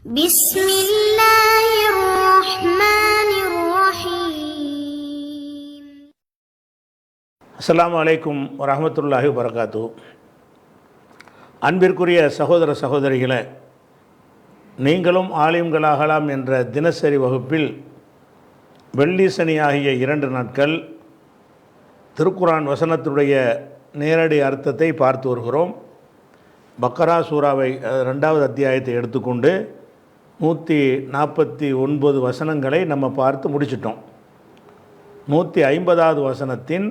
بسم الله الرحمن الرحيم. அஸ்ஸலாமு அலைக்கும் வரஹ்மத்துல்லாஹி வபரகாத்து. அன்பிற்குரிய சகோதர சகோதரிகளே, நீங்களும் ஆலிம்களாகலாம் என்ற தினசரி வகுப்பில் வெள்ளி சனி ஆகிய 2 நாட்கள் திருக்குரான் வசனத்துடைய நேரடி அர்த்தத்தை பார்த்து வருகிறோம். பக்கரா சூராவை 2வது அத்தியாயத்தை எடுத்துக்கொண்டு 149 வசனங்களை நம்ம பார்த்து முடிச்சிட்டோம். 150வது வசனத்தின்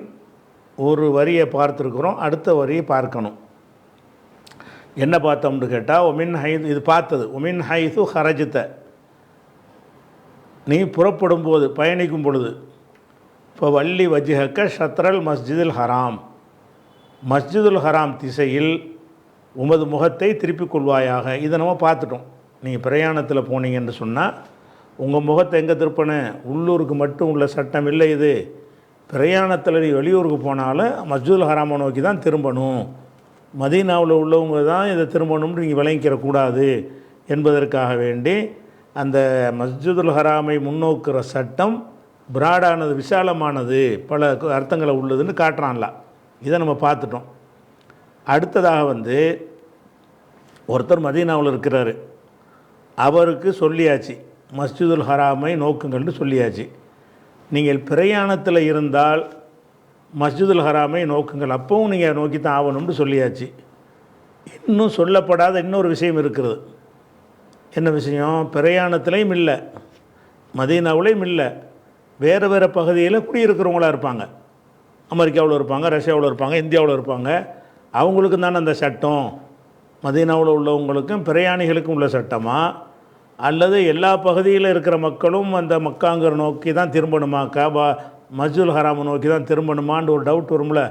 ஒரு வரியை பார்த்துருக்குறோம். அடுத்த வரியை பார்க்கணும். என்ன பார்த்தோம்னு கேட்டால், ஒமின் ஹைது, இது பார்த்தது ஒமின் ஹைது ஹரஜித்த, நீ புறப்படும் போது, பயணிக்கும் பொழுது, இப்போ வள்ளி வஜ்ஹக்க ஷத்ரல் மஸ்ஜிதுல் ஹராம், மஸ்ஜிதுல் ஹராம் திசையில் உமது முகத்தை திருப்பிக் கொள்வாயாக. இதை நம்ம பார்த்துட்டோம். நீங்கள் பிரயாணத்தில் போனீங்கன்னு சொன்னால் உங்கள் முகத்தை எங்கே திருப்பணும்? உள்ளூருக்கு மட்டும் உள்ள சட்டம் இல்லை இது. பிரயாணத்தில் நீ வெளியூருக்கு போனாலும் மஸ்ஜிதுல் ஹராமை நோக்கி தான் திரும்பணும். மதீனாவில் உள்ளவங்க தான் இதை திரும்பணும்னு நீங்கள் விளங்கிக்கிறக்கூடாது என்பதற்காக வேண்டி அந்த மஸ்ஜிதுல் ஹராமை முன்னோக்குற சட்டம் பிராடானது, விசாலமானது, பல அர்த்தங்களை உள்ளதுன்னு காட்டுறான்ல. இதை நம்ம பார்த்துட்டோம். அடுத்ததாக ஒருத்தர் மதீனாவில் இருக்கிறாரு, அவருக்கு சொல்லியாச்சு மஸ்ஜிதுல் ஹராமை நோக்குங்கள்னு சொல்லியாச்சு. நீங்கள் பிரயாணத்தில் இருந்தால் மஸ்ஜிதுல் ஹராமை நோக்குங்கள், அப்பவும் நீங்கள் நோக்கி தான் ஆகணும்னு சொல்லியாச்சு. இன்னும் சொல்லப்படாத இன்னொரு விஷயம் இருக்கிறது. என்ன விஷயம்? பிரயாணத்துலேயும் இல்லை, மதீனாவிலையும் இல்லை, வேறு வேறு பகுதியில் குடியிருக்கிறவங்களாக இருப்பாங்க. அமெரிக்காவில் இருப்பாங்க, ரஷ்யாவில் இருப்பாங்க, இந்தியாவில் இருப்பாங்க. அவங்களுக்கு தானே அந்த சட்டம். மதீனாவில் உள்ளவங்களுக்கும் பிரயாணிகளுக்கும் உள்ள சட்டமா, அல்லது எல்லா பகுதியில் இருக்கிற மக்களும் அந்த மக்காங்கிற நோக்கி தான் திரும்பணுமா, காபா மஸ்ஜிதுல் ஹராமை நோக்கி தான் திரும்பணுமான்னு ஒரு டவுட் வரும்ல.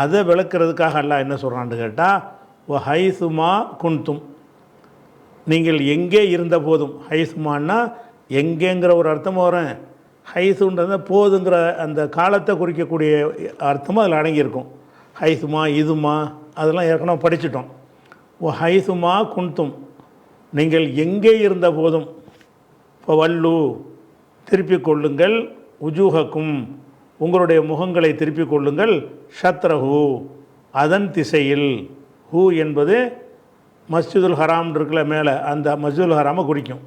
அதை விளக்குறதுக்காக அல்லாஹ் என்ன சொல்கிறான்னு கேட்டால், ஓ ஹைசுமா குன்தும், நீங்கள் எங்கே இருந்த போதும். ஹைசுமான்னா எங்கேங்கிற ஒரு அர்த்தமும் வரும். ஹைசுன்றது போதுங்கிற அந்த காலத்தை குறிக்கக்கூடிய அர்த்தமும் அதில் அடங்கியிருக்கும். ஹைசுமா, இதுமா, அதெல்லாம் ஏற்கனவே படிச்சிட்டோம். ஓ ஹைசுமா குன்தும், நீங்கள் எங்கே இருந்த போதும். இப்போ வல்லு, திருப்பிக் கொள்ளுங்கள், உஜூஹக்கும், உங்களுடைய முகங்களை திருப்பிக் கொள்ளுங்கள், ஷத்ரஹு, அதன் திசையில். ஹூ என்பது மஸ்ஜிதுல் ஹராம் இருக்குல்ல மேலே, அந்த மஸ்ஜிதுல் ஹராமை குறிக்கும்.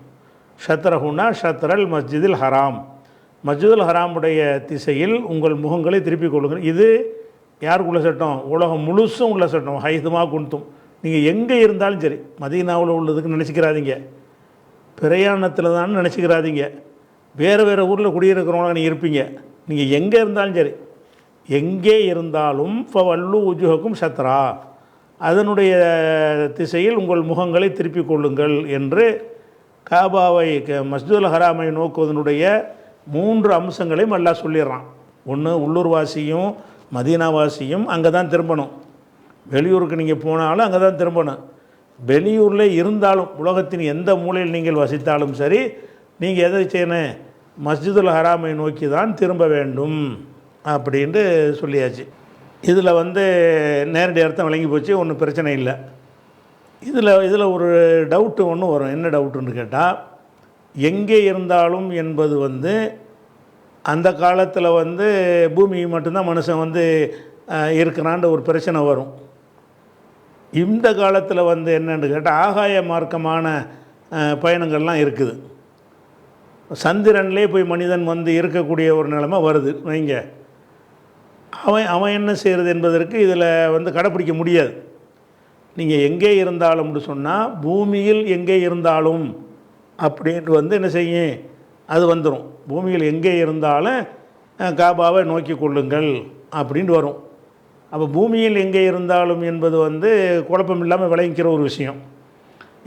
ஷத்ரஹுனா ஷத்ரல் மஸ்ஜிதுல் ஹராம், மஸ்ஜிதுல் ஹராமுடைய திசையில் உங்கள் முகங்களை திருப்பிக் கொள்ளுங்கள். இது யாருக்குள்ள சட்டம்? உலகம் முழுசும் உள்ள சட்டம். ஹைதுமா குன்தும், நீங்கள் எங்கே இருந்தாலும் சரி, மதீனாவில் உள்ளதுக்கு நினச்சிக்கிறாதீங்க, பிரயாணத்தில் தான் நினச்சிக்கிறாதீங்க, வேறு வேறு ஊரில் குடியிருக்கிறவங்க நீங்கள் இருப்பீங்க. நீங்கள் எங்கே இருந்தாலும் சரி, எங்கே இருந்தாலும் ஃபவல்லு உஜுஹக்கும் ஷத்ரா, அதனுடைய திசையில் உங்கள் முகங்களை திருப்பிக் கொள்ளுங்கள் என்று காபாவை, மஸ்ஜிதுல் ஹராமை நோக்குவதனுடைய 3 அம்சங்களையும் அல்லாஹ் சொல்லிடுறான். ஒன்று, உள்ளூர்வாசியும் மதீனாவாசியும் அங்கே தான் திரும்பணும். வெளியூருக்கு நீங்கள் போனாலும் அங்கே தான் திரும்பணும். வெளியூரில் இருந்தாலும், உலகத்தின் எந்த மூலையில் நீங்கள் வசித்தாலும் சரி, நீங்கள் எதை செய்யணும்? மஸ்ஜிதுல் ஹராமை நோக்கி தான் திரும்ப வேண்டும் அப்படின்ட்டு சொல்லியாச்சு. இதில் நேரடி அர்த்தம் விளங்கி போச்சு, ஒன்றும் பிரச்சனை இல்லை. இதில் ஒரு டவுட்டு ஒன்று வரும். என்ன டவுட்டுன்னு கேட்டால், எங்கே இருந்தாலும் என்பது அந்த காலத்தில் பூமி மட்டும்தான் மனுஷன் இருக்கிறான்ற ஒரு பிரச்சனை வரும். இந்த காலத்தில் என்னென்னு கேட்டால், ஆகாய மார்க்கமான பயணங்கள்லாம் இருக்குது. சந்திரன்லேயே போய் மனிதன் இருக்கக்கூடிய ஒரு நிலைமை வருது வைங்க. அவன் என்ன செய்கிறது என்பதற்கு இதில் கடைப்பிடிக்க முடியாது. நீங்கள் எங்கே இருந்தாலும்னு சொன்னால், பூமியில் எங்கே இருந்தாலும் அப்படின்ட்டு என்ன செய்யும், அது வந்துடும். பூமியில் எங்கே இருந்தாலும் காபாவை நோக்கி கொள்ளுங்கள் அப்படின்ட்டு வரும். அப்போ பூமியில் எங்கே இருந்தாலும் என்பது குழப்பம் இல்லாமல் விளங்கிக்கிற ஒரு விஷயம்.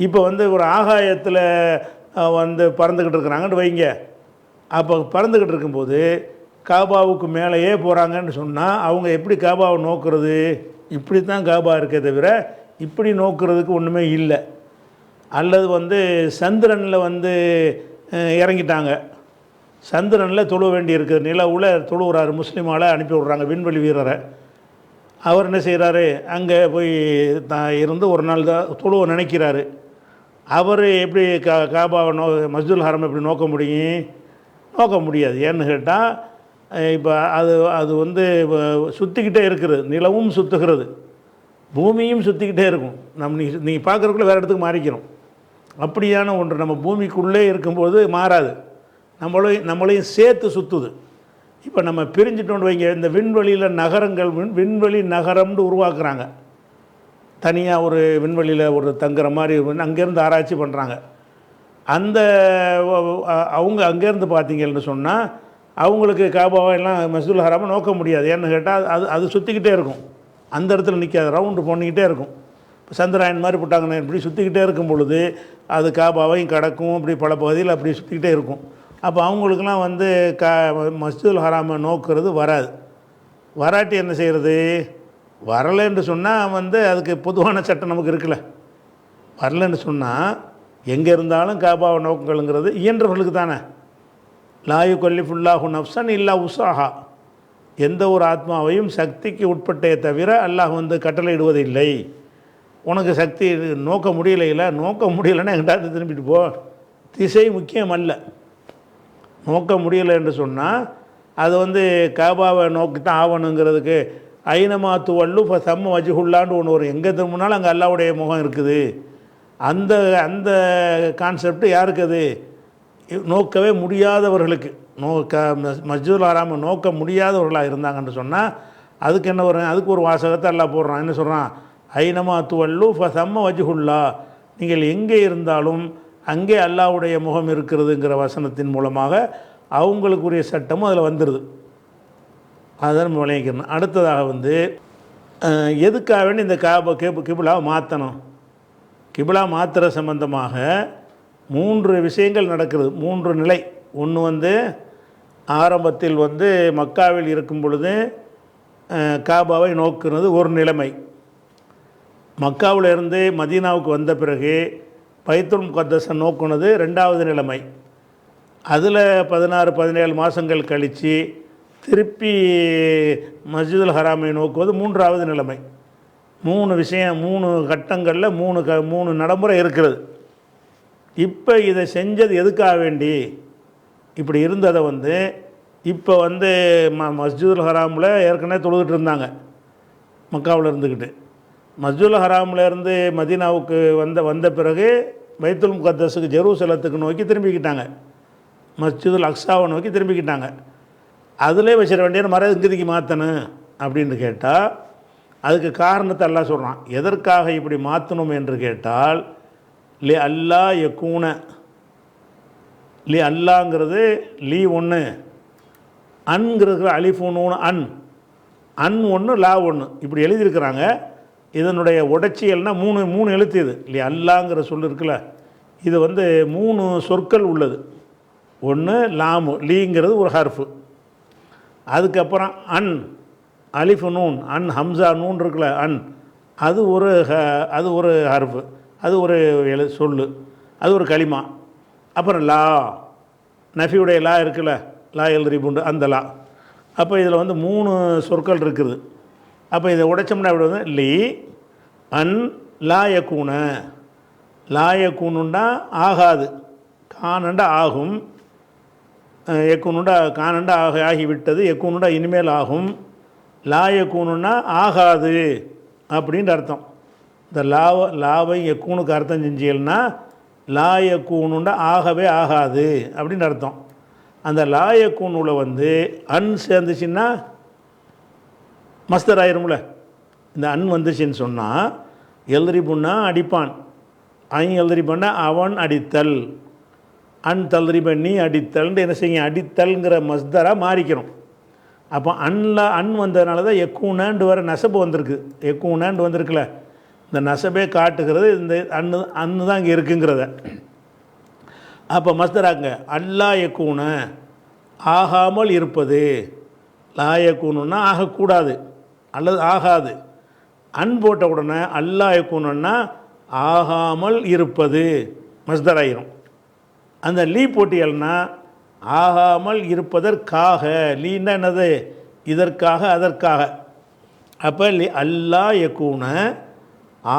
இப்போ ஒரு ஆகாயத்தில் பறந்துக்கிட்டு இருக்கிறாங்கன்னு வைங்க. அப்போ பறந்துக்கிட்டு இருக்கும்போது காபாவுக்கு மேலேயே போகிறாங்கன்னு சொன்னால், அவங்க எப்படி காபாவை நோக்கிறது? இப்படி தான் காபா இருக்கே தவிர இப்படி நோக்கிறதுக்கு ஒன்றுமே இல்லை. அல்லது சந்திரனில் இறங்கிட்டாங்க, சந்திரனில் தொழு வேண்டி இருக்குது, நிலவில் தொழுகிறாரு, முஸ்லீமால் அனுப்பி விட்றாங்க விண்வெளி வீரரை. அவர் என்ன செய்கிறாரு, அங்கே போய் இருந்து ஒரு நாள் தான் தொழுவ நினைக்கிறாரு. அவர் எப்படி காபாவை மஸ்ஜிதுல் ஹரம் எப்படி நோக்க முடியும்? நோக்க முடியாது. ஏன்னு கேட்டால் இப்போ அது வந்து சுற்றிக்கிட்டே இருக்கிறது, நிலவும் சுற்றுகிறது, பூமியும் சுற்றிக்கிட்டே இருக்கும். நீங்கள் பார்க்குறதுக்குள்ளே வேறு இடத்துக்கு மாறிக்கிறோம். அப்படியான ஒன்று நம்ம பூமிக்குள்ளே இருக்கும்போது மாறாது, நம்மளையும் சேர்த்து சுற்றுது. இப்போ நம்ம பிரிஞ்சுட்டோன்னு வைங்க, இந்த விண்வெளியில் நகரங்கள் விண்வெளி நகரம்னு உருவாக்குறாங்க. தனியாக ஒரு விண்வெளியில் ஒரு தங்குற மாதிரி அங்கேருந்து ஆராய்ச்சி பண்ணுறாங்க. அவங்க அங்கேருந்து பார்த்தீங்கன்னு சொன்னால் அவங்களுக்கு காபாவெல்லாம் மஸ்ஜிதுல் ஹராமை நோக்க முடியாது. ஏன்னு கேட்டால் அது சுற்றிக்கிட்டே இருக்கும், அந்த இடத்துல நிற்காது, ரவுண்டு பண்ணிக்கிட்டே இருக்கும். இப்போ சந்திராயன் மாதிரி போட்டாங்கன்னா இப்படி சுற்றிக்கிட்டே இருக்கும் பொழுது அது காபாவையும் கடக்கும், அப்படி பல பகுதியில் அப்படி சுற்றிக்கிட்டே இருக்கும். அப்போ அவங்களுக்கெல்லாம் வந்து மஸ்ஜிதுல் ஹராமை நோக்கிறது வராது. வராட்டி என்ன செய்கிறது? வரலைன்னு சொன்னால் வந்து அதுக்கு பொதுவான சட்டம் நமக்கு இருக்குல்ல. வரலைன்னு சொன்னால் எங்கே இருந்தாலும் காபாவை நோக்கங்களுங்கிறது இயன்றவர்களுக்கு தானே. லா யுகல்லிஃபுல்லாஹு நஃப்ஸன் இல்லா உஸாஹா. எந்த ஒரு ஆத்மாவையும் சக்திக்கு உட்பட்டே தவிர அல்லாஹ் வந்து கட்டளையிடுவதில்லை. உனக்கு சக்தி நோக்க முடியலைன்னா எங்கிட்ட திரும்பிட்டு போ. திசை முக்கியம் அல்ல. நோக்க முடியலை என்று சொன்னால் அது வந்து காபாவை நோக்கி தான் ஆகணுங்கிறதுக்கு ஐனமாத்து வல்லு இப்போ சம்ம வஜுகுல்லான்னு ஒன்று வரும். எங்கே திரும்பினாலும் அங்கே அல்லாவுடைய முகம் இருக்குது. அந்த அந்த கான்செப்ட் யாருக்கு? அது நோக்கவே முடியாதவர்களுக்கு. மஸ்ஜிதுல் ஹராமை நோக்க முடியாதவர்களாக இருந்தாங்கன்னு சொன்னால் அதுக்கு என்ன வரும்? அதுக்கு ஒரு வாசகத்தை எல்லாம் போடுறான். என்ன சொல்கிறான்? ஐனமாத்து வல்லு இப்போ சம்ம வஜுகுல்லா. நீங்கள் எங்கே இருந்தாலும் அங்கே அல்லாவுடைய முகம் இருக்கிறதுங்கிற வசனத்தின் மூலமாக அவங்களுக்குரிய சட்டமும் அதில் வந்துடுது. அதான் நம்ம விளங்கிக்கணும். அடுத்ததாக வந்து எதுக்காக வேண்டி இந்த கிபிலாவை மாற்றணும்? கிபிலா மாத்திர சம்பந்தமாக 3 விஷயங்கள் நடக்கிறது, 3 நிலை. ஒன்று வந்து ஆரம்பத்தில் வந்து மக்காவில் இருக்கும் பொழுது காபாவை நோக்குறது ஒரு நிலைமை. மக்காவில் இருந்து மதீனாவுக்கு வந்த பிறகு பைத்துல் முகத்தஸை நோக்குனது 2வது நிலைமை. அதில் 16-17 மாதங்கள் கழித்து திருப்பி மஸ்ஜிதுல் ஹராமை நோக்குவது 3வது நிலைமை. 3 விஷயம், 3 கட்டங்களில் 3 நடைமுறை இருக்கிறது. இப்போ இதை செஞ்சது எதுக்காக வேண்டி? இப்படி இருந்ததை வந்து இப்போ வந்து மஸ்ஜிதுல் ஹராமில் ஏற்கனவே தொழுதுட்டு இருந்தாங்க மக்காவில் இருந்துக்கிட்டு. மஸ்ஜிதுல் ஹராமில் இருந்து மதீனாவுக்கு வந்த பிறகு பைத்துல் முகத்தஸுக்கு ஜெருசலத்துக்கு நோக்கி திரும்பிக்கிட்டாங்க, மஸ்ஜிதுல் அக்ஸாவை நோக்கி திரும்பிக்கிட்டாங்க. அதிலே வச்சிட வேண்டிய மர இங்கதிக்கு மாற்றணும் அப்படின்னு கேட்டால் அதுக்கு காரணத்தை எல்லாம் சொல்கிறான். எதற்காக இப்படி மாற்றணும் என்று கேட்டால் லி அல்லா யக்கூன, லி அல்லாங்கிறது லீ ஒன்று, அன்ங்கிறது அலிஃபுன்னு அன் ஒன்று லா ஒன்று இப்படி எழுதியிருக்கிறாங்க. இதனுடைய உடைச்சியல்னா 3 எழுத்து. இது லி அல்லாங்கிற சொல் இருக்குல்ல, இது வந்து 3 சொற்கள் உள்ளது. ஒன்று லாமு, லீங்கிறது ஒரு ஹர்ஃபு. அதுக்கப்புறம் அன் அலிஃபு நூன், அன் ஹம்சா நூன் இருக்குல்ல, அது ஒரு ஹர்ஃபு, அது ஒரு சொல்லு, அது ஒரு களிமா. அப்புறம் லா, நஃபியுடைய லா இருக்குல்ல, லா எல்ரிபுண்டு, அந்த லா. அப்போ இதில் வந்து 3 சொற்கள் இருக்குது. அப்போ இதை உடைச்சோம்னா இப்படி வந்து லீ அன் லா யக்கூன. லா யக்கூனுண்டா ஆகாது, கானண்டா ஆகும், எக்கூனுண்டா கானண்டா ஆகிவிட்டது, எக்கூனுண்டா இனிமேல் ஆகும், லா யக்கூனுன்னா ஆகாது அப்படின்ற அர்த்தம். இந்த லாவை எக்கூனுக்கு அர்த்தம் செஞ்சீங்கன்னா லா யக்கூனுண்டா ஆகவே ஆகாது அப்படின்னு அர்த்தம். அந்த லா யக்கூனுல வந்து அன் சேர்ந்துச்சுன்னா மஸ்தர் ஆயிரும்ல. இந்த அன் வந்துச்சுன்னு சொன்னால் எல்ரிபுன்னா அடிப்பான், எல்ரிபன்னா அவன் அடித்தல், அன் தல்ரிப நீ அடித்தல்னு என்ன செய்யும், அடித்தல்ங்கிற மஸ்தராக மாறிக்கிறோம். அப்போ அன் வந்ததுனால தான் எக்கூனாண்டு வர நசபு வந்திருக்கு. எக்கூனாண்டு வந்திருக்குல்ல, இந்த நசபே காட்டுகிறது இந்த அன்னு தான் இங்கே இருக்குங்கிறத. அப்போ மஸ்தராங்க அல்லா யக்கூன ஆகாமல் இருப்பது, லா யக்கூனுன்னா ஆகக்கூடாது அல்லது ஆகாது. அன் போட்ட உடனே அல்லா யக்கூனுன்னா ஆகாமல் இருப்பது மஸ்தராயிரும். அந்த லீ போட்டியல்னா ஆகாமல் இருப்பதற்காக, லீன்னா என்னது, இதற்காக அதற்காக. அப்போ அல்லா யக்கூன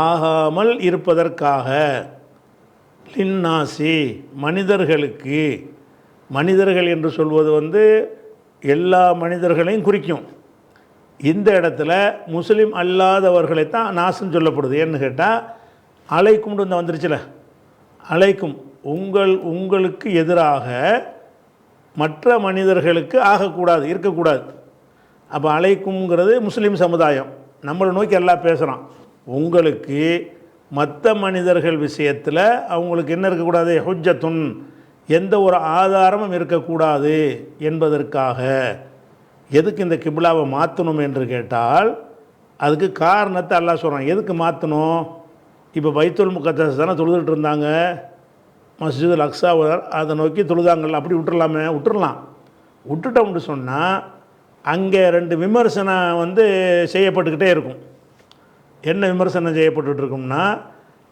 ஆகாமல் இருப்பதற்காக, லின்னாசி மனிதர்களுக்கு, மனிதர்கள் என்று சொல்வது வந்து எல்லா மனிதர்களையும் குறிக்கும். இந்த இடத்துல முஸ்லீம் அல்லாதவர்களைத்தான் நாசுன்னு சொல்லப்படுது. ஏன்னு கேட்டால் அலைக்கும்னு இந்த வந்துருச்சுல, அலைக்கும் உங்களுக்கு எதிராக மற்ற மனிதர்களுக்கு ஆகக்கூடாது, இருக்கக்கூடாது. அப்போ அலைக்கும்ங்கிறது முஸ்லீம் சமுதாயம், நம்மளை நோக்கி எல்லாம் பேசுகிறான். உங்களுக்கு மற்ற மனிதர்கள் விஷயத்தில் அவங்களுக்கு என்ன இருக்கக்கூடாது, ஹுஜ்ஜத்துன், எந்த ஒரு ஆதாரமும் இருக்கக்கூடாது என்பதற்காக. எதுக்கு இந்த கிப்லாவை மாற்றணும் என்று கேட்டால் அதுக்கு காரணத்தை அல்லாஹ் சொல்கிறான். எதுக்கு மாற்றணும்? இப்போ பைத்துல் முகத்தஸ் தானே தொழுதுட்டு இருந்தாங்க, மஸ்ஜிதுல் அக்ஸா அதை நோக்கி தொழுதாங்கல்ல, அப்படி விட்டுறலாமே? விட்டுறலாம். விட்டுட்டோம்னு சொன்னால் அங்கே ரெண்டு விமர்சனம் வந்து செய்யப்பட்டுக்கிட்டே இருக்கும். என்ன விமர்சனம் செய்யப்பட்டுட்டு இருக்கும்னா,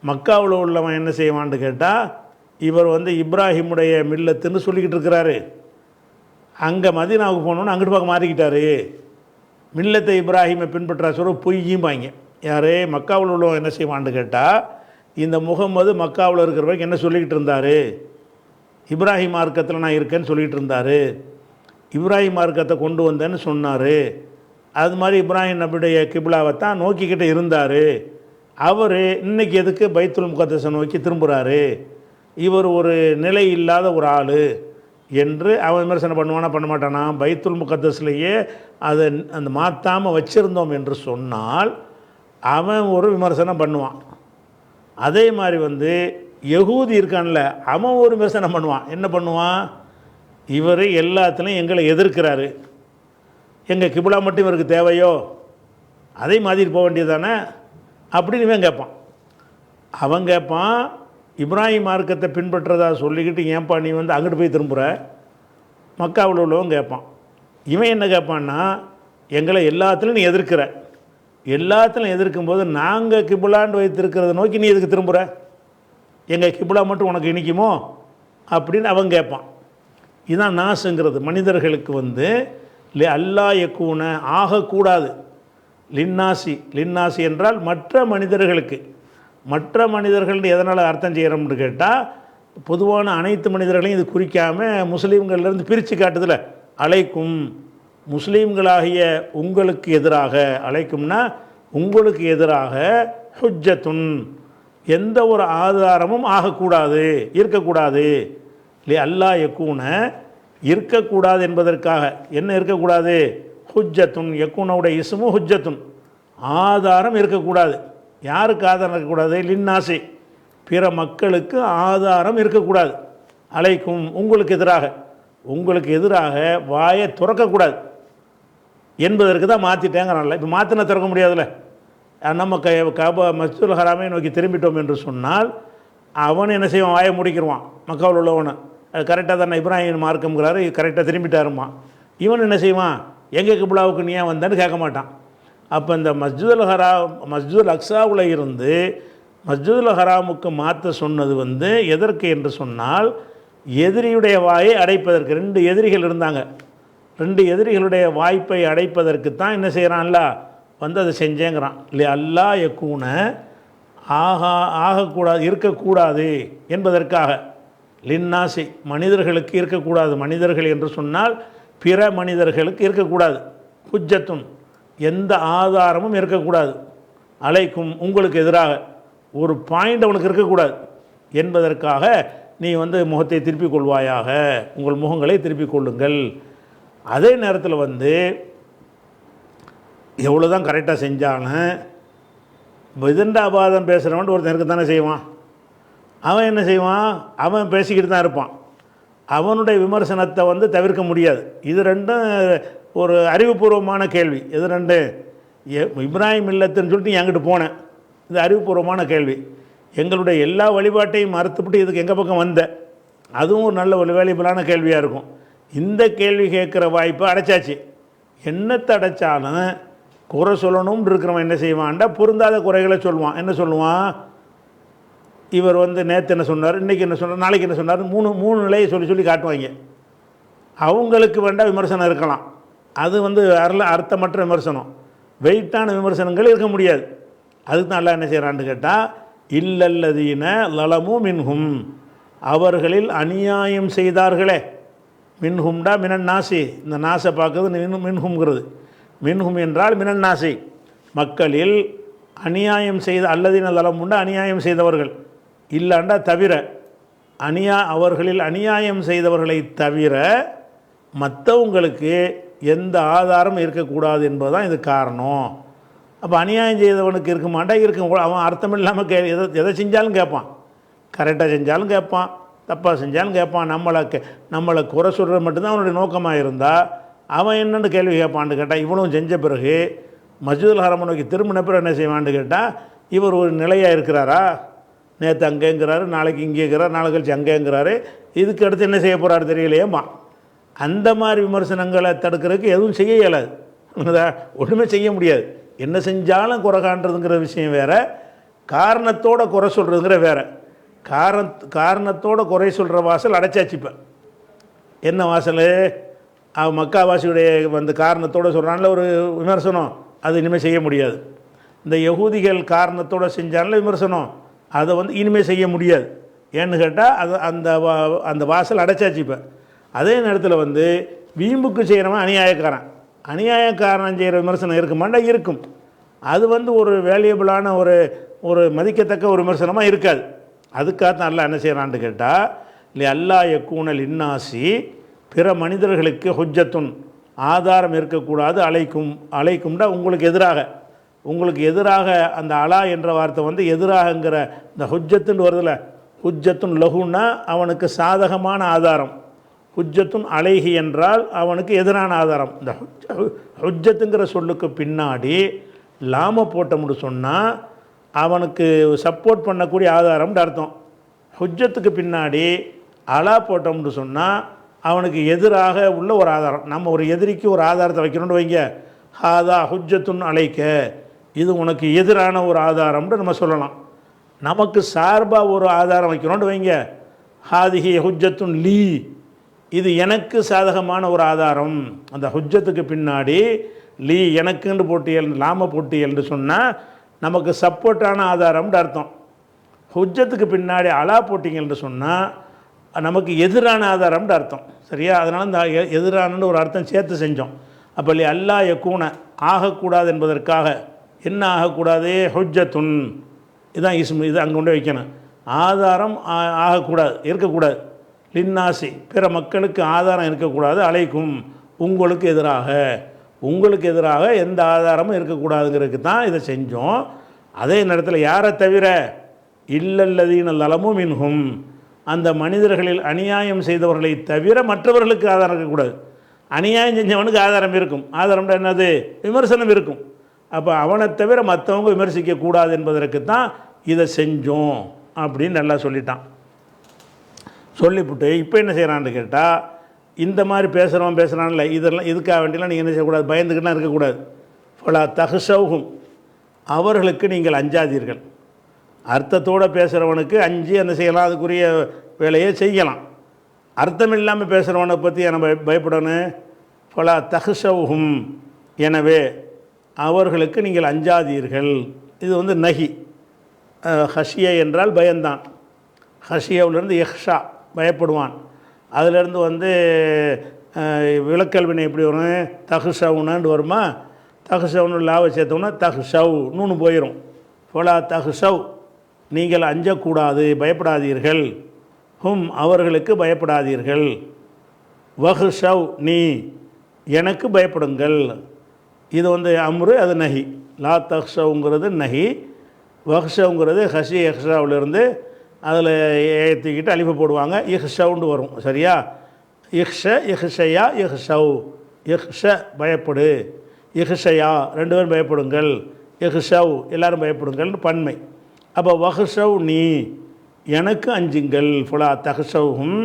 மக்காவில் உள்ளவன் என்ன செய்வான்னு கேட்டால், இவர் வந்து இப்ராஹிமுடைய மில்லத்துன்னு சொல்லிக்கிட்டு இருக்கிறாரு, அங்கே மதீனாவுக்கு போனோன்னு அங்கிட்டு பக்கம் மாறிக்கிட்டாரு, மில்லத்தை இப்ராஹிமை பின்பற்றா சொல்ல பொய்யும்பாங்க. யார்? மக்காவில் உள்ளவன் என்ன செய்வான்னு கேட்டால், இந்த முகம்மது மக்காவில் இருக்கிறவங்க என்ன சொல்லிக்கிட்டு இருந்தார், இப்ராஹிம் மார்க்கத்தில் நான் இருக்கேன்னு சொல்லிகிட்டு இருந்தார், இப்ராஹிம் மார்க்கத்தை கொண்டு வந்தேன்னு சொன்னார், அது மாதிரி இப்ராஹிம் நபியுடைய கிப்லாவை தான் நோக்கிக்கிட்டு இருந்தார், அவர் இன்றைக்கி எதுக்கு பைத்துல் முகத்தஸை நோக்கி திரும்புகிறாரு, இவர் ஒரு நிலை இல்லாத ஒரு ஆள் என்று அவன் விமர்சனம் பண்ணுவானா பண்ண மாட்டானா? பைத்துல் முகத்தஸ்லேயே அதை அந்த மாற்றாமல் வச்சுருந்தோம் என்று சொன்னால் அவன் ஒரு விமர்சனம் பண்ணுவான். அதே மாதிரி வந்து யகூதி இருக்கான்ல, அவன் ஒரு விமர்சனம் பண்ணுவான். என்ன பண்ணுவான்? இவர் எல்லாத்துலேயும் எங்களை எதிர்க்கிறாரு, எங்கள் கிப்லா மட்டும் இவருக்கு தேவையோ, அதே மாதிரி போக வேண்டியது தானே அப்படின்னு இவன் கேட்பான். அவன் கேட்பான், இப்ராஹிம் மார்க்கத்தை பின்பற்றதா சொல்லிக்கிட்டு ஏன்பா நீ வந்து அங்கிட்டு போய் திரும்புகிற? மக்காவில் உள்ளவன் கேட்பான். இவன் என்ன கேட்பான்னா, எங்களை எல்லாத்துலையும் நீ எதிர்க்கிற, எல்லாத்துலையும் எதிர்க்கும்போது நாங்கள் கிப்லான்னு வைத்திருக்கிறத நோக்கி நீ எதுக்கு திரும்புகிற? எங்கள் கிப்லா மட்டும் உனக்கு இனிக்குமோ அப்படின்னு அவன் கேட்பான். இதுதான் நாசுங்கிறது. மனிதர்களுக்கு வந்து அல்லா யக்கூன ஆகக்கூடாது, லின்னாசி, லின்னாசி என்றால் மற்ற மனிதர்களுக்கு. மற்ற மனிதர்கள் எதனால் அர்த்தம் செய்கிறோம்னு கேட்டால், பொதுவான அனைத்து மனிதர்களையும் இது குறிக்காமல் முஸ்லீம்கள்லேருந்து பிரித்து காட்டுதில்ல. அலைக்கும் முஸ்லீம்களாகிய உங்களுக்கு எதிராக, அலைக்கும்னா உங்களுக்கு எதிராக, ஹுஜ்ஜத்துன் எந்த ஒரு ஆதாரமும் ஆகக்கூடாது, இருக்கக்கூடாது. இல்லை அல்லா யக்கூன இருக்கக்கூடாது என்பதற்காக. என்ன இருக்கக்கூடாது? ஹுஜ்ஜத்துன், யக்கூனவுடைய இஸ்மு ஹுஜ்ஜத்துன், ஆதாரம் இருக்கக்கூடாது. யாருக்கு ஆதாரம் இருக்கக்கூடாது? லின்னாசி, பிற மக்களுக்கு ஆதாரம் இருக்கக்கூடாது. அலைக்கும் உங்களுக்கு எதிராக, உங்களுக்கு எதிராக வாயை திறக்கக்கூடாது என்பதற்கு தான் மாற்றிட்டேங்கிறான்ல. இப்போ மாற்றினா திறக்க முடியாதுல்ல. நம்ம மஸ்ஜிதுல் ஹராமை நோக்கி திரும்பிட்டோம் என்று சொன்னால் அவன் என்ன செய்வான்? வாயை முடிக்கிடுவான். மக்காவில் உள்ளவனை அது கரெக்டாக தானே இப்ராஹிம் மார்க்கம்ங்கிறாரு, கரெக்டாக திரும்பிட்டாருமா. இவன் என்ன செய்வான்? எங்கள் கிப்லாவுக்கு நீ ஏன் வந்தான்னு கேட்க மாட்டான். அப்போ இந்த மஸ்ஜிதுல் அக்ஸாவில் இருந்து மஸ்ஜிதுல் ஹராமுக்கு மாற்ற சொன்னது வந்து எதற்கு என்று சொன்னால், எதிரியுடைய வாயை அடைப்பதற்கு. ரெண்டு எதிரிகள் இருந்தாங்க, ரெண்டு எதிரிகளுடைய வாய்ப்பை அடைப்பதற்கு தான் என்ன செய்கிறான்ல வந்து அதை செஞ்சேங்கிறான். இல்லை அல்லா யக்கூன ஆகக்கூடாது, இருக்கக்கூடாது என்பதற்காக. லின்னாசி மனிதர்களுக்கு இருக்கக்கூடாது, மனிதர்கள் என்று சொன்னால் பிற மனிதர்களுக்கு இருக்கக்கூடாது. ஹுஜ்ஜத்துன் எந்த ஆதாரமும் இருக்கக்கூடாது. அலைக்கும் உங்களுக்கு எதிராக ஒரு பாயிண்ட் அவனுக்கு இருக்கக்கூடாது என்பதற்காக நீ வந்து முகத்தை திருப்பிக் கொள்வாயாக, உங்கள் முகங்களை திருப்பிக் கொள்ளுங்கள். அதே நேரத்தில் வந்து எவ்வளோ தான் கரெக்டாக செஞ்சாலும் விதண்டாபாதம் பேசுகிறவன் ஒருத்தன் இருக்க தானே செய்வான். அவன் என்ன செய்வான்? அவன் பேசிக்கிட்டு தான் இருப்பான். அவனுடைய விமர்சனத்தை வந்து தவிர்க்க முடியாது. இது ரெண்டும் ஒரு அறிவுபூர்வமான கேள்வி. இது ரெண்டு இப்ராஹிம் இல்லத்துன்னு சொல்லிட்டு நீ அங்கிட்டு போனேன், இது அறிவுபூர்வமான கேள்வி. எங்களுடைய எல்லா வழிபாட்டையும் மறுத்துப்பட்டு இதுக்கு எங்கள் பக்கம் வந்த, அதுவும் ஒரு நல்ல ஒரு வேல்யூபிளான கேள்வியாக இருக்கும். இந்த கேள்வி கேட்குற வாய்ப்பை அடைச்சாச்சு. என்னத்தை அடைச்சாலும் குறை சொல்லணும்னு இருக்கிறவன் என்ன செய்வான்டா, பொருந்தாத குறைகளை சொல்லுவான். என்ன சொல்லுவான்? இவர் வந்து நேற்று என்ன சொன்னார், இன்றைக்கி என்ன சொன்னார், நாளைக்கு என்ன சொன்னார், மூணு நிலையை சொல்லி காட்டுவாங்க. அவங்களுக்கு வேண்டாம் விமர்சனம் இருக்கலாம், அது வந்து அர்த்தமற்ற விமர்சனம், வெயிட்டான விமர்சனங்கள் இருக்க முடியாது. அதுக்கு தான் எல்லாம் என்ன செய்கிறான்னு கேட்டால், இல்லல்லதீன லலமு மின்ஹும், அவர்களில் அநியாயம் செய்தார்களே. மின்ஹும்டா மினன் நாசி, இந்த நாசை பார்க்குறது மின்ஹும்ங்கிறது. மின்ஹும் என்றால் மினன் நாசி, மக்களில் அநியாயம் செய்த, அல்லதீன லலமுண்டா அநியாயம் செய்தவர்கள், இல்லாண்டா தவிர, அவர்களில் அநியாயம் செய்தவர்களை தவிர மற்றவங்களுக்கு எந்த ஆதாரம் இருக்கக்கூடாது என்பது தான் இது காரணம். அப்போ அநியாயம் செய்தவனுக்கு இருக்க மாட்டா, இருக்கும். அவன் அர்த்தம் இல்லாமல் எதை செஞ்சாலும் கேட்பான். கரெக்டாக செஞ்சாலும் கேட்பான், தப்பாக செஞ்சாலும் கேட்பான். நம்மளை குறை சொல்கிறது மட்டும்தான் அவனுடைய நோக்கமாக இருந்தால் அவன் என்னென்னு கேள்வி கேட்பான்னு கேட்டால், இவனும் செஞ்ச பிறகு மஸ்ஜிதுல் ஹராமை நோக்கி திரும்பின பிறகு என்ன செய்வான்னு கேட்டால், இவர் ஒரு நிலையாக இருக்கிறாரா, நேற்று அங்கேங்கிறாரு, நாளைக்கு இங்கேங்கிறார், நாளை கழிச்சு அங்கேங்கிறாரு, இதுக்கு அடுத்து என்ன செய்ய போகிறாரு தெரியலையேம்மா. அந்த மாதிரி விமர்சனங்களை தடுக்கிறதுக்கு எதுவும் செய்ய இயலாது, ஒன்றுமே செய்ய முடியாது. என்ன செஞ்சாலும் குறை காண்றதுங்கிற விஷயம் வேறு, காரணத்தோடு குறை சொல்கிறதுங்கிற வேறு. காரணத்தோடு குறை சொல்கிற வாசல் அடைச்சாச்சுப்பேன். என்ன வாசல்? மக்காவாசியுடைய வந்து காரணத்தோடு சொல்கிறான்ல ஒரு விமர்சனம், அது இனிமேல் செய்ய முடியாது. இந்த யகூதிகள் காரணத்தோடு செஞ்சான்ல விமர்சனம், அதை வந்து இனிமேல் செய்ய முடியாது. ஏன்னு கேட்டால் அது அந்த வாசல் அடைச்சாச்சுப்பேன். அதே நேரத்தில் வந்து வீம்புக்கு செய்கிறவன் அநியாயக்காரன், அநியாயக்காரன் செய்கிற விமர்சனம் இருக்குமாண்டா இருக்கும். அது வந்து ஒரு வேல்யூபிளான ஒரு மதிக்கத்தக்க ஒரு விமர்சனமாக இருக்காது. அதுக்காகத்தான் அல்லாஹ் என்ன செய்கிறான்னு கேட்டால், இல்லை அல்லா யக்கூனல் இன்னாசி, பிற மனிதர்களுக்கு ஹுஜ்ஜத்துன், ஆதாரம் இருக்கக்கூடாது, அலைக்கும்டா உங்களுக்கு எதிராக அந்த அலா என்ற வார்த்தை வந்து எதிராகங்கிற இந்த ஹுஜ்ஜத்துன்னு வருதுல, ஹுஜ்ஜத்துன் லஹுன்னா அவனுக்கு சாதகமான ஆதாரம், ஹுஜ்ஜத்துன் அலைஹி என்றால் அவனுக்கு எதிரான ஆதாரம். இந்த ஹுஜ்ஜத்துங்கிற சொல்லுக்கு பின்னாடி லாம போட்டோம்னு சொன்னால் அவனுக்கு சப்போர்ட் பண்ணக்கூடிய ஆதாரம்னு அர்த்தம். ஹுஜ்ஜத்துக்கு பின்னாடி அலா போட்டோம்னு சொன்னால் அவனுக்கு எதிராக உள்ள ஒரு ஆதாரம். நம்ம ஒரு எதிரிக்கு ஒரு ஆதாரத்தை வைக்கணும்னு வைங்க, ஹாதா ஹுஜ்ஜத்துன் அலைக்க, இது உனக்கு எதிரான ஒரு ஆதாரம்னு நம்ம சொல்லலாம். நமக்கு சார்பாக ஒரு ஆதாரம் வைக்கணும்னு வைங்க, ஹாதிஹி ஹுஜ்ஜத்துன் லீ, இது எனக்கு சாதகமான ஒரு ஆதாரம். அந்த ஹுஜ்ஜத்துக்கு பின்னாடி லீ எனக்குன்னு போட்டியல், லாம போட்டியல்னு சொன்னால் நமக்கு சப்போர்ட்டான ஆதாரம்னு அர்த்தம். ஹுஜ்ஜத்துக்கு பின்னாடி அலா போட்டிங்கள்னு சொன்னால் நமக்கு எதிரான ஆதாரம்னு அர்த்தம். சரியா? அதனால் இந்த எதிரானன்னு ஒரு அர்த்தம் சேர்த்து செஞ்சோம். அப்போ இல்லை அல்லா யக்கூன, ஆகக்கூடாது என்பதற்காக. என்ன ஆகக்கூடாது? ஹுஜ்ஜத்துன், இதுதான் இஸ்மு, இது அங்கே கொண்டு வைக்கணும். ஆதாரம் ஆகக்கூடாது, இருக்கக்கூடாது. லின்னாசி, பிற மக்களுக்கு ஆதாரம் இருக்கக்கூடாது. அலைக்கும், உங்களுக்கு எதிராக எந்த ஆதாரமும் இருக்கக்கூடாதுங்கிறதுக்கு தான் இதை செஞ்சோம். அதே நேரத்தில் யாரை தவிர, இல்லல்லதீன லலமு மின்ஹும், அந்த மனிதர்களில் அநியாயம் செய்தவர்களை தவிர மற்றவர்களுக்கு ஆதாரம் இருக்கக்கூடாது. அநியாயம் செஞ்சவனுக்கு ஆதாரம் இருக்கும். ஆதாரம்னா என்னது? விமர்சனம் இருக்கும். அப்போ அவனை தவிர மற்றவங்க விமர்சிக்கக்கூடாது என்பதற்கு தான் இதை செஞ்சோம் அப்படின்னு நல்லா சொல்லிட்டான். சொல்லிவிட்டு இப்போ என்ன செய்கிறான்னு கேட்டால், இந்த மாதிரி பேசுகிறான்ல, இதுக்காக வேண்டியெல்லாம் நீங்கள் என்ன செய்யக்கூடாது, பயந்துக்கிட்டலாம் இருக்கக்கூடாது. ஃபலா தஹ்ஷவ்ஹும், அவர்களுக்கு நீங்கள் அஞ்சாதீர்கள். அர்த்தத்தோடு பேசுகிறவனுக்கு அஞ்சு என்ன செய்யலாம், அதுக்குரிய வேலையை செய்யலாம். அர்த்தம் இல்லாமல் பேசுகிறவனை பற்றி நம்ம பயப்படணும். ஃபலா தஹ்ஷவ்ஹும், எனவே அவர்களுக்கு நீங்கள் அஞ்சாதீர்கள். இது வந்து நஹி. ஹஷியா என்றால் பயந்தான். ஹஷியாவிலேருந்து யஹ்ஷா, பயப்படுவான். அதிலேருந்து வந்து விளக்கல்வினை எப்படி வரும்? தஹ்ஷவுன்னு வருமா? தஹ்ஷவுன்னு லாவை சேர்த்தோம்னா தஹ்ஷவ் நூன்னு போயிடும். ஃபலா தஹ்ஷவ், நீங்கள் அஞ்சக்கூடாது, பயப்படாதீர்கள். ஹும், அவர்களுக்கு பயப்படாதீர்கள். வஹ்ஷவ், நீ எனக்கு பயப்படுங்கள். இது வந்து அம்ரு, அது நஹி. லா தஹ்ஷவுங்கிறது நஹி, வஹ்ஷவுங்கிறது ஹஷி யஹ்ஷாவிலிருந்து அதில் ஏற்றிக்கிட்டு அழிப்பு போடுவாங்க, இஹ்ஷவுண்டு வரும். சரியா? இஹ்ஷயா இஹ்ஷவ், இஹ்ஷ பயப்படு, இஹ்ஷயா ரெண்டு பேரும் பயப்படுங்கள், இஹ்ஷவ் எல்லோரும் பயப்படுங்கள்னு பன்மை. அப்போ வஹ்ஷவ், நீ எனக்கு அஞ்சுங்கள். ஃபுலா தஹ்ஷவ்ஹும்,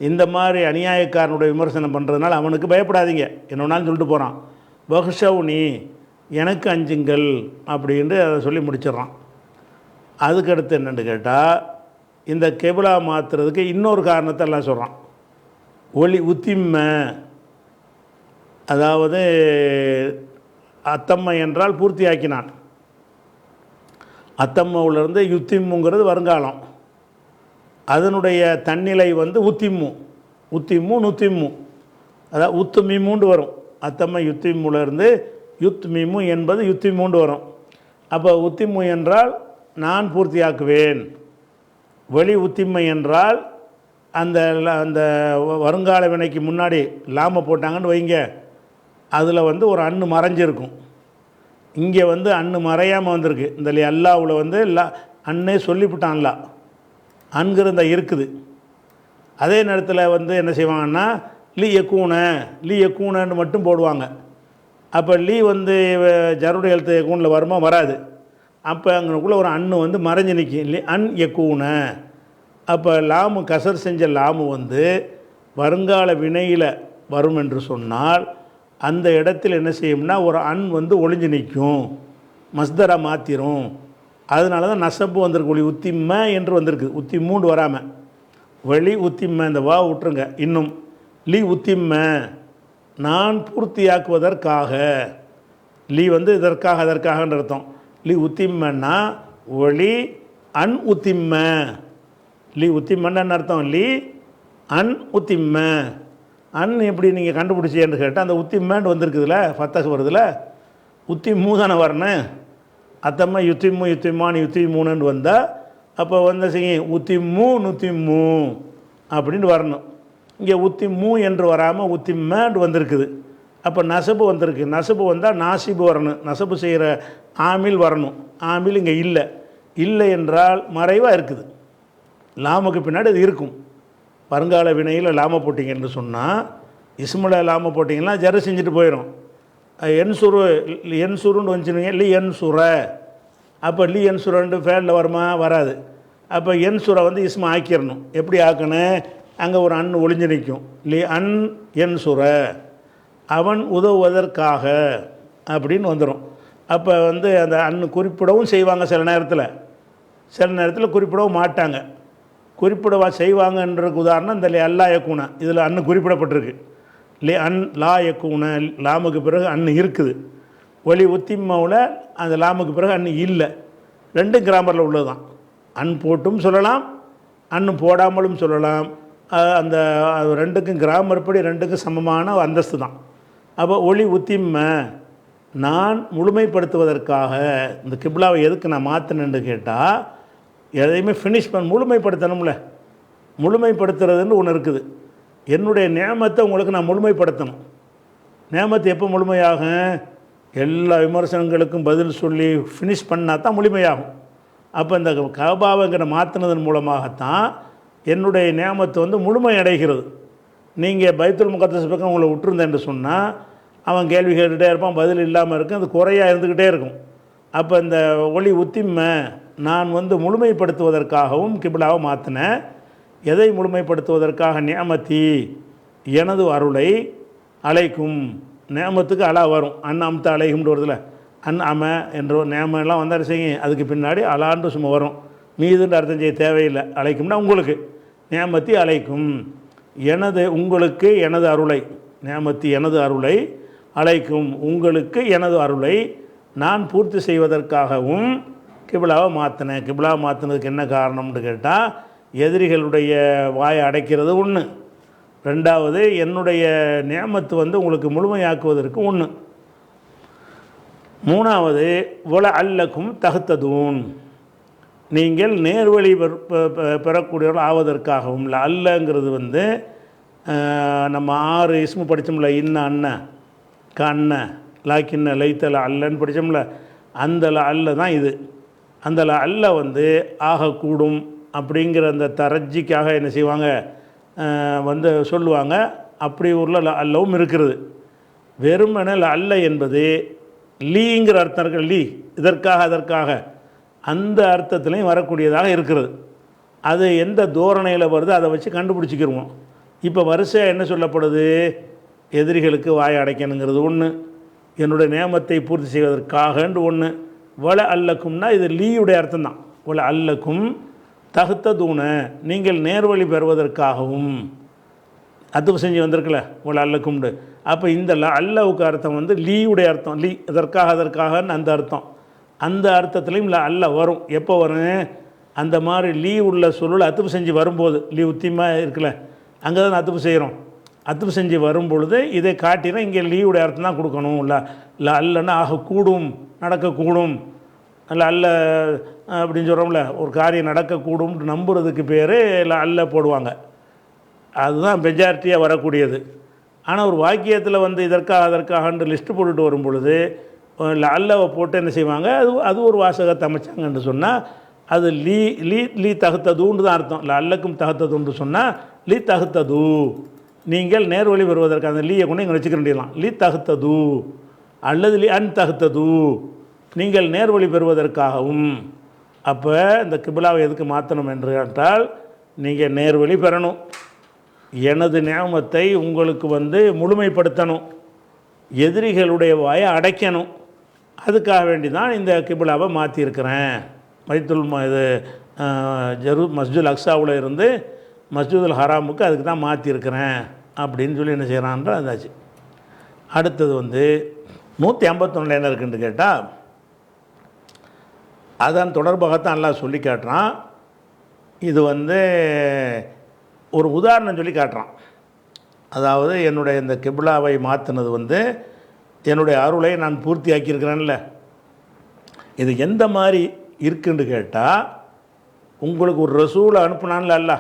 இந்த மாதிரி அநியாயக்காரனுடைய விமர்சனம் பண்ணுறதுனால அவனுக்கு பயப்படாதீங்க, என்னன்னாலும் சொல்லிட்டு போகிறான். வஹ்ஷவ், நீ எனக்கு அஞ்சுங்கள் அப்படின்ட்டு அதை சொல்லி முடிச்சிடுறான். அதுக்கடுத்து என்னென்னு கேட்டால், இந்த கெபிலா மாற்றுறதுக்கு இன்னொரு காரணத்தை எல்லாம் சொல்கிறான். ஒளி உத்திம்ம, அதாவது அத்தம்மை என்றால் பூர்த்தியாக்கினான். அத்தம்மவிலிருந்து யுத்திம்முங்கிறது வருங்காலம், அதனுடைய தன்னிலை வந்து உத்திம்மு, உத்திம்மு நுத்திம்மு, அதாவது உத்துமிமுண்டு வரும். அத்தம்ம யுத்திம்முலேருந்து யுத்மிமு என்பது யுத்திமுண்டு வரும். அப்போ உத்திம்மு என்றால் நான் பூர்த்தியாக்குவேன், வெளி உத்திம்மை என்றால் அந்த அந்த வருங்கால வினைக்கு முன்னாடி லாம போட்டாங்கன்னு வைங்க, அதில் வந்து ஒரு அன்னு மறைஞ்சிருக்கும். இங்கே வந்து அன்னு மறையாமல் வந்திருக்கு. இந்த அல்லாவில் வந்து அன்னே சொல்லிவிட்டான்ல, அன்கிறத இருக்குது. அதே நேரத்தில் வந்து என்ன செய்வாங்கன்னா லீ எக்கூனன்னு மட்டும் போடுவாங்க. அப்போ லீ வந்து ஜருடைய எழுத்து எக்கூனில் வருமா, வராது. அப்போ அங்கனுக்குள்ளே ஒரு அன்னு வந்து மறைஞ்சு நிற்கும், லீ அன் எக்கூன. அப்போ லாமு கசர் செஞ்ச லாமு வந்து வருங்கால வினையில் வரும் என்று சொன்னால் அந்த இடத்தில் என்ன செய்யும்னா ஒரு அன் வந்து ஒளிஞ்சு நிற்கும், மஸ்தரா மாற்றிரும். அதனால தான் நசப்பு வந்திருக்கு, ஒளி உத்திம்ம என்று வந்திருக்கு. உத்திம்மூண்டு வராமல் வெளி உத்திம்ம, இந்த வா விட்டுருங்க. இன்னும் லீ உத்திம்ம நான் பூர்த்தியாக்குவதற்காக, லீ வந்து இதற்காக அதற்காகன்ற அர்த்தம். லீ உத்திம்மன்னா ஒளி அன் உத்திம்ம, லீ உத்திம்மன்னு அர்த்தம். லீ அன் உத்திம்ம, அன் எப்படி நீங்கள் கண்டுபிடிச்சேன்னு கேட்டால் அந்த உத்திம்மேண்டு வந்திருக்குதுல, ஃபத்தஸ் வருதுல, உத்திம்மூ தானே வரணும். அத்தம்மா யுத்திம்மு யுத்திம்மான்னு யுத்திமூணுன்னு வந்தால் அப்போ வந்து செய்யும் உத்திம்மூ நுத்திம்மூ அப்படின்னு வரணும். இங்கே உத்திம்மூ என்று வராமல் உத்திம்மேண்டு வந்திருக்குது. அப்போ நசபு வந்திருக்கு. நசபு வந்தால் நாசிபு வரணும், நசபு செய்கிற ஆமில் வரணும். ஆமில் இங்கே இல்லை. இல்லை என்றால் மறைவாக இருக்குது. லாமுக்கு பின்னாடி அது இருக்கும். வருங்கால வினையில் லாம போட்டிங்கன்னு சொன்னால், இஸ்மில் லாம போட்டிங்கன்னா ஜரு செஞ்சுட்டு போயிடும். என்சுருன்னு வந்துச்சுன்னு லி என்சுர, அப்போ லி என்சுரன்ட்டு ஃபேனில் வருமா, வராது. அப்போ என்சுரை வந்து இஸ்ம ஆக்கிடணும். எப்படி ஆக்கணும், அங்கே ஒரு அன் ஒளிஞ்சு நிற்கும். லி அன் என்சுர, அவன் உதவுவதற்காக அப்படின்னு வந்துடும். அப்போ வந்து அந்த அன்னு குறிப்பிடவும் செய்வாங்க சில நேரத்தில், சில நேரத்தில் குறிப்பிடவும் மாட்டாங்க. குறிப்பிடவா செய்வாங்கன்றதுக்கு உதாரணம் இந்த அல்லா யக்கூன, இதில் அன்னு குறிப்பிடப்பட்டிருக்கு. லி அன் லா யக்கூன, லாமுக்கு பிறகு அன்னு இருக்குது. ஒலி உத்திம்மாவில் அந்த லாமுக்கு பிறகு அன்னு இல்லை. ரெண்டும் கிராமரில் உள்ளது தான். அன் போட்டும் சொல்லலாம், அன்னு போடாமலும் சொல்லலாம். அந்த ரெண்டுக்கும் கிராமர் படி ரெண்டுக்கும் சமமான அந்தஸ்து தான். அப்போ ஒளி உத்திம்ம நான் முழுமைப்படுத்துவதற்காக, இந்த கிப்லாவை எதுக்கு நான் மாற்றினேன்னு கேட்டால், எதையுமே ஃபினிஷ் முழுமைப்படுத்தணும்ல. முழுமைப்படுத்துறதுன்னு ஒன்று இருக்குது. என்னுடைய நேமத்தை உங்களுக்கு நான் முழுமைப்படுத்தணும். நேமத்தை எப்போ முழுமையாகும், எல்லா விமர்சனங்களுக்கும் பதில் சொல்லி ஃபினிஷ் பண்ணால் தான் முழுமையாகும். அப்போ இந்த கபாவைங்கிற மாற்றினதன் மூலமாகத்தான் என்னுடைய நேமத்தை வந்து முழுமை அடைகிறது. நீங்கள் பைத்துல் முகத்தஸ் பக்கம் உங்களை விட்டுருந்தேன் என்று சொன்னால் அவன் கேள்வி கேட்டுகிட்டே இருப்பான், பதில் இல்லாமல் இருக்கும், அது குறையாக இருந்துக்கிட்டே இருக்கும். அப்போ இந்த ஒளி உத்திம்ம நான் வந்து முழுமைப்படுத்துவதற்காகவும் கிபிலாவை மாற்றினேன். எதை முழுமைப்படுத்துவதற்காக, நியமத்தி எனது அருளை, அலைக்கும் நேமத்துக்கு அலா வரும், அன் அம்த அலைகும்னு வருதுல, அன் அம என்ற நேமெல்லாம் வந்தாலும் செய்யும், அதுக்கு பின்னாடி அலான்னு சும்மா வரும், மீதுன்ற அர்த்தம் செய்ய தேவையில்லை. அலைக்கும்னா உங்களுக்கு, நேமத்தி அலைக்கும் எனது உங்களுக்கு எனது அருளை, நேமத்தி எனது அருளை, அலைக்கும் உங்களுக்கு எனது அருளை நான் பூர்த்தி செய்வதற்காகவும் கிபிலாவை மாற்றினேன். கிபிலாவை மாற்றினதுக்கு என்ன காரணம்னு கேட்டால், எதிரிகளுடைய வாயை அடைக்கிறது ஒன்று, ரெண்டாவது என்னுடைய நேமத்து வந்து உங்களுக்கு முழுமையாக்குவதற்கு ஒன்று, மூணாவது ஒல அல்லக்கும் தகுத்ததும் நீங்கள் நேர்வழி பெறக்கூடியவர்கள் ஆவதற்காகவும். இல்லை அல்லங்கிறது வந்து நம்ம 6 இஸ்மு படித்தோம்ல, இன்ன அண்ண க அண்ண லாக்கின்ன லைத்தல அல்லன்னு படித்தோம்ல, அந்த அல்ல தான் இது. அந்த அல்ல வந்து ஆகக்கூடும் அப்படிங்கிற அந்த தரஜிக்காக என்ன செய்வாங்க வந்து சொல்லுவாங்க. அப்படி உள்ள அல்லவும் இருக்கிறது. வெறுமனே அல்ல என்பது லீங்கிற அர்த்தம் இருக்கிற லீ, இதற்காக அதற்காக அந்த அர்த்தத்துலேயும் வரக்கூடியதாக இருக்கிறது. அது எந்த தோரணையில் வருதோ அதை வச்சு கண்டுபிடிச்சிக்கிருவோம். இப்போ வரிசையாக என்ன சொல்லப்படுது, எதிரிகளுக்கு வாயை அடைக்கணுங்கிறது ஒன்று, என்னுடைய நேமத்தை பூர்த்தி செய்வதற்காகன்று ஒன்று. வல அல்லக்கும்னா இது லீயுடைய அர்த்தம் தான். வல அல்லக்கும் தகுத்ததூன நீங்கள் நேர்வழி பெறுவதற்காகவும் அது செஞ்சு வந்திருக்கல வல அல்லக்கும்ண்டு. அப்போ இந்த அல்லவுக்கு அர்த்தம் வந்து லீயுடைய அர்த்தம், லீ இதற்காக அதற்காகன்னு அந்த அர்த்தம். அந்த அர்த்தத்துலையும் அல்ல வரும். எப்போ வரும்? அந்த மாதிரி லீ உள்ள சொல்ல அத்துப்பு செஞ்சு வரும்போது, லீ உத்தியமாக இருக்குல்ல, அங்கே தான் அத்துப்பு செய்கிறோம். அத்துப்பு செஞ்சு வரும் பொழுது இதை காட்டினா இங்கே லீவுடைய அர்த்தம் தான் கொடுக்கணும். இல்லை அல்லன்னா ஆகக்கூடும், நடக்கக்கூடும், இல்லை அல்ல அப்படின்னு சொல்கிறோம்ல, ஒரு காரியம் நடக்கக்கூடும் நம்புறதுக்கு பேர் இல்லை அல்ல போடுவாங்க. அதுதான் மெஜாரிட்டியாக வரக்கூடியது. ஆனால் ஒரு வாக்கியத்தில் வந்து இதற்காக அதற்காகன்று லிஸ்ட்டு போட்டுட்டு வரும் பொழுது இல்லை அல்லவை போட்டு என்ன செய்வாங்க, அது ஒரு வாசகத்தை அமைச்சாங்கன்னு சொன்னால் அது லீ லீ லீ தகுத்ததுன்னு தான் அர்த்தம். இல்லை அல்லக்கும் தகுத்ததுன்னு சொன்னால் லீ தகுத்தது, நீங்கள் நேர்வழி வருவதற்கு அந்த லீயை கொண்டு இங்கே வச்சுக்க வேண்டியலாம். லீ தகுத்தது அல்லது லீ அன் தகுத்தது, நீங்கள் நேர்வழி பெறுவதற்காகவும். அப்போ இந்த கிபிலாவை எதுக்கு மாற்றணும் என்று கேட்டால், நீங்கள் நேர்வழி பெறணும், எனது நியமத்தை உங்களுக்கு வந்து முழுமைப்படுத்தணும், எதிரிகளுடைய வாயை அடைக்கணும். அதுக்காக வேண்டி தான் இந்த கிபிலாவை மாற்றியிருக்கிறேன். இது மஸ்ஜிதுல் அக்ஸாவில் இருந்து மஸ்ஜிதுல் ஹராமுக்கு அதுக்கு தான் மாற்றிருக்கிறேன் அப்படின்னு சொல்லி என்ன செய்கிறான்ற அதாச்சு. அடுத்தது வந்து 151 என்ன இருக்குன்னு கேட்டால், அதன் தொடர்பாகத்தான் எல்லாம் சொல்லி காட்டுறான். இது வந்து ஒரு உதாரணம் சொல்லி காட்டுறான். அதாவது என்னுடைய இந்த கிபிலாவை மாற்றினது வந்து என்னுடைய அருளை நான் பூர்த்தி ஆக்கியிருக்கிறேன்ல, இது எந்த மாதிரி இருக்குன்னு கேட்டால், உங்களுக்கு ஒரு ரசூலை அனுப்புனான்ல, அல்ல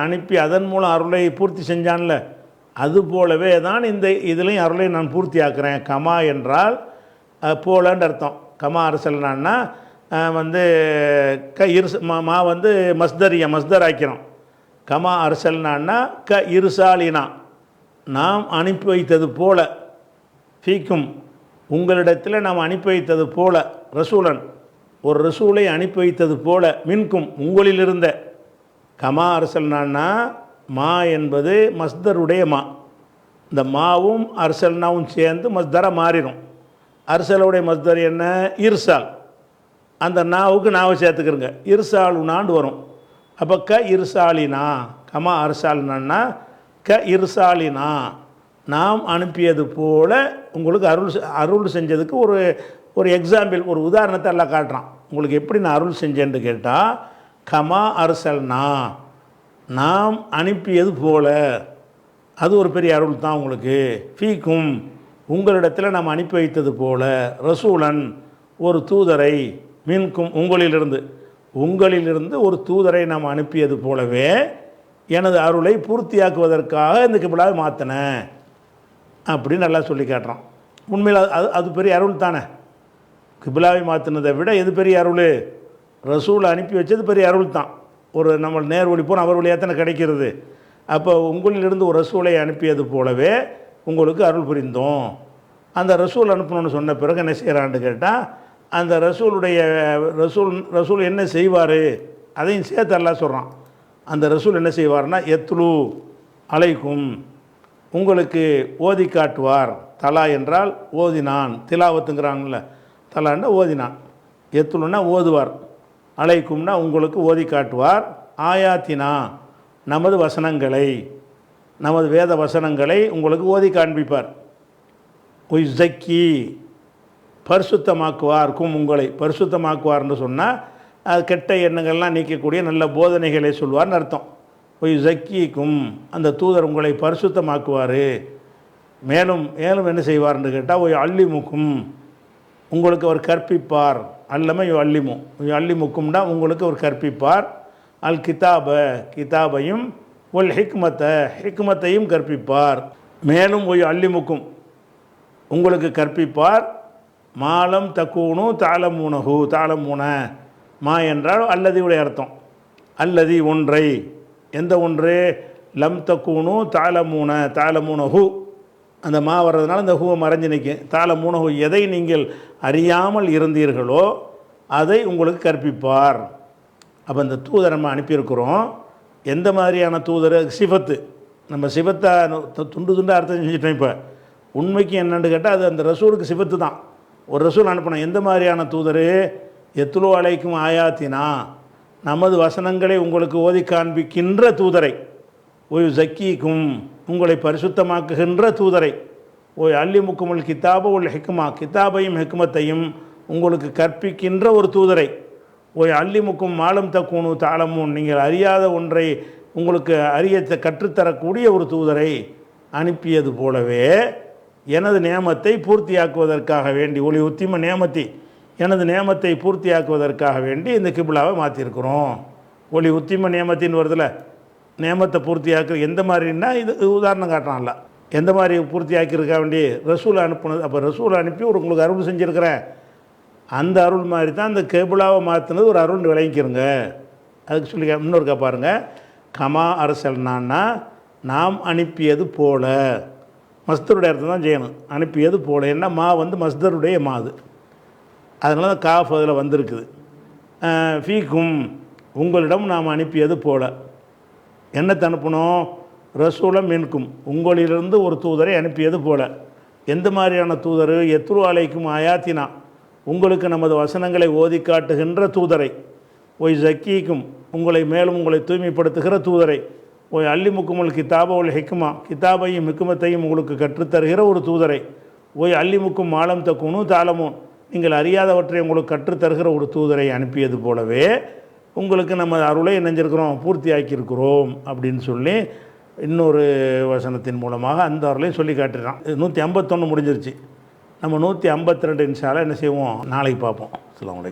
அனுப்பி அதன் மூலம் அருளை பூர்த்தி செஞ்சான்ல, அது போலவே தான் இந்த இதுலேயும் அருளை நான் பூர்த்தி ஆக்குறேன். கமா என்றால் போலன்னு அர்த்தம். கமா அரசல்னான்னா வந்து மா வந்து மஸ்தர் ஆக்கிறோம். கமா அரசல்னான்னா இருசாலினா, நாம் அனுப்பி வைத்தது போல, ஃபீக்கும் உங்களிடத்தில் நாம் அனுப்பி வைத்தது போல, ரசூலன் ஒரு ரசூலை அனுப்பி வைத்தது போல, மின்கும் உங்களிலிருந்த. கமா அரசல்னான்னா மா என்பது மஸ்தருடைய மா, இந்த மாவும் அரசல்னாவும் சேர்ந்து மஸ்தராக மாறிடும். அரசலுடைய மஸ்தர் என்ன? இர்சால். அந்த நாவுக்கு நாவை சேர்த்துக்கிறங்க, இர்சாலுனாண்டு வரும். அப்போ இருசாலினா, கமா அரசாலினா இருசாலினா, நாம் அனுப்பியது போல உங்களுக்கு அருள் செஞ்சதுக்கு ஒரு எக்ஸாம்பிள், ஒரு உதாரணத்தை எல்லாம் காட்டுறான். உங்களுக்கு எப்படி நான் அருள் செஞ்சேன்னு கேட்டால், கமா அரசல்னா, நாம் அனுப்பியது போல, அது ஒரு பெரிய அருள் தான் உங்களுக்கு. ஃபீக்கும் உங்களிடத்தில் நாம் அனுப்பி வைத்தது போல, ரசூலன் ஒரு தூதரை, மின்கும் உங்களிலிருந்து ஒரு தூதரை நாம் அனுப்பியது போலவே எனது அருளை பூர்த்தியாக்குவதற்காக இந்த கிபிலாவை மாற்றினேன் அப்படின்னு நல்லா சொல்லி காட்டுறான். உண்மையில் அது பெரிய அருள் தானே. கிபிலாவை மாற்றினதை விட எது பெரிய அருள்? ரசூலை அனுப்பி வச்சது பெரிய அருள் தான். ஒரு நம்ம நேர் வழி போன அவர் வழியாக தானே கிடைக்கிறது. அப்போ உங்களிலிருந்து ஒரு ரசூலை அனுப்பியது போலவே உங்களுக்கு அருள் புரிந்தோம். அந்த ரசூல் அனுப்பணும்னு சொன்ன பிறகு என்ன செய்கிறான்னு கேட்டால், அந்த ரசூல் என்ன செய்வார் அதையும் சேர்த்து எல்லாம் சொல்கிறான். அந்த ரசூல் என்ன செய்வார்னா, எத்லு அலைக்கும் உங்களுக்கு ஓதி காட்டுவார். தலா என்றால் ஓதினான், திலாவத்துங்கிறாங்கல்ல, தலான்னா ஓதினான், எத்துலுன்னா ஓதுவார், அலைக்கும்னா உங்களுக்கு ஓதி காட்டுவார். ஆயாத்தினா நமது வசனங்களை, நமது வேத வசனங்களை உங்களுக்கு ஓதி காண்பிப்பார். ஜக்கி பரிசுத்தமாக்குவார், உங்களை பரிசுத்தமாக்குவார்னு சொன்னால் அது கெட்ட எண்ணங்கள்லாம் நீக்கக்கூடிய நல்ல போதனைகளை சொல்வார்னு அர்த்தம். ஜக்கிக்கும் அந்த தூதர் உங்களை பரிசுத்தமாக்குவார். மேலும் என்ன செய்வார்னு கேட்டால், அல்லிமுக்கும் உங்களுக்கு அவர் கற்பிப்பார். அல்லமை அல்லிமுக்கும்னா உங்களுக்கு அவர் கற்பிப்பார். அல் கிதாபையும் ஒல் ஹிக்மத்தையும் கற்பிப்பார். மேலும் அல்லிமுக்கும் உங்களுக்கு கற்பிப்பார். மாலம் தக்கூனு தாளமூன மா என்றால் அல்லதியுடைய அர்த்தம். அல்லதி ஒன்றை, எந்த ஒன்று? லம் தக்கூனு தாளமூனஹு, அந்த மா வர்றதுனால அந்த ஹூவை மறைஞ்சு நிற்கும். தாளமூனஹு எதை நீங்கள் அறியாமல் இருந்தீர்களோ அதை உங்களுக்கு கற்பிப்பார். அப்போ இந்த தூதரை நம்ம அனுப்பியிருக்கிறோம். எந்த மாதிரியான தூதர்? சிஃபத்து. நம்ம சிஃபத்தை துண்டாக அர்த்தம் செஞ்சுட்டோம். இப்போ உண்மைக்கு என்னென்னு கேட்டால் அது அந்த ரசூலுக்கு சிஃபத்து தான். ஒரு ரசூல் அனுப்பினோம். எந்த மாதிரியான தூதர்? எத்துலோ அலைக்கும் ஆயாத்தினா நமது வசனங்களை உங்களுக்கு ஓதி காண்பிக்கின்ற தூதரை. ஜக்கீக்கும் உங்களை பரிசுத்தமாக்குகின்ற தூதரை. அல்லிமுக்குமுல் கிதாப உல் ஹிக்மா கிதாபையும் ஹிக்மத்தையும் உங்களுக்கு கற்பிக்கின்ற ஒரு தூதரை, ஓய் அல்லிமுக்கும் மாலம் தக்கூணு தாளமும், நீங்கள் அறியாத ஒன்றை உங்களுக்கு அறிய கற்றுத்தரக்கூடிய ஒரு தூதரை அனுப்பியது போலவே எனது நேமத்தை பூர்த்தியாக்குவதற்காக வேண்டி, ஒளி உத்திம நேமத்தி, எனது நேமத்தை பூர்த்தியாக்குவதற்காக வேண்டி இந்த கிபிலாவை மாற்றிருக்கிறோம். ஒளி உத்திம நேமத்தின்னு வருதுல, நேமத்தை பூர்த்தியாக்குற எந்த மாதிரின்னா இது உதாரணம் காட்டுறான்ல, எந்த மாதிரி பூர்த்தியாக்கியிருக்கா வேண்டி ரசூலை அனுப்புனது. அப்போ ரசூலை அனுப்பி உங்களுக்கு அருள் செஞ்சுருக்கிறேன், அந்த அருள் மாதிரி தான் இந்த கிபிலாவை மாற்றினது ஒரு அருள் விளங்கிக்கிறங்க. அதுக்கு சொல்லி இன்னொருக்கா பாருங்கள், கமா அரசல்னான்னா நாம் அனுப்பியது போல, மஸ்தருடைய அர்த்தம் தான் செய்யணும், அனுப்பியது போல. என்ன மா வந்து மஸ்தருடைய மாது, அதனால தான் காஃப் அதில் வந்திருக்குது. ஃபீக்கும் உங்களிடம் நாம் அனுப்பியது போல. என்னத்தை அனுப்பணும்? ரசூலம் மின்கும் உங்களிலிருந்து ஒரு தூதரை அனுப்பியது போல. எந்த மாதிரியான தூதர்? எத்ரு அலைக்கும் ஆயாத்தினா உங்களுக்கு நமது வசனங்களை ஓதி காட்டுகின்ற தூதரை, ஒய் ஜக்கீக்கும் உங்களை மேலும் உங்களை தூய்மைப்படுத்துகிற தூதரை, ஒய் அல்லிமுக்குமுல் கிதாப உல் ஹிக்மா கிதாபையும் ஹிக்குமத்தையும் உங்களுக்கு கற்றுத்தருகிற ஒரு தூதரை, ஒய் அல்லிமுக்கும் மாலம் தக்குனு தாளமும் நீங்கள் அறியாதவற்றை உங்களுக்கு கற்றுத்தருகிற ஒரு தூதரை அனுப்பியது போலவே உங்களுக்கு நம்ம அருளை நினைஞ்சிருக்கிறோம், பூர்த்தி ஆக்கியிருக்கிறோம் அப்படின்னு சொல்லி இன்னொரு வசனத்தின் மூலமாக அந்த அருளையும் சொல்லி காட்டுறான். 151 முடிஞ்சிருச்சு. நம்ம 152 இன்ஷா அல்லாஹ் என்ன செய்வோம், நாளைக்கு பார்ப்போம். அஸ்ஸலாமு அலைக்கும்.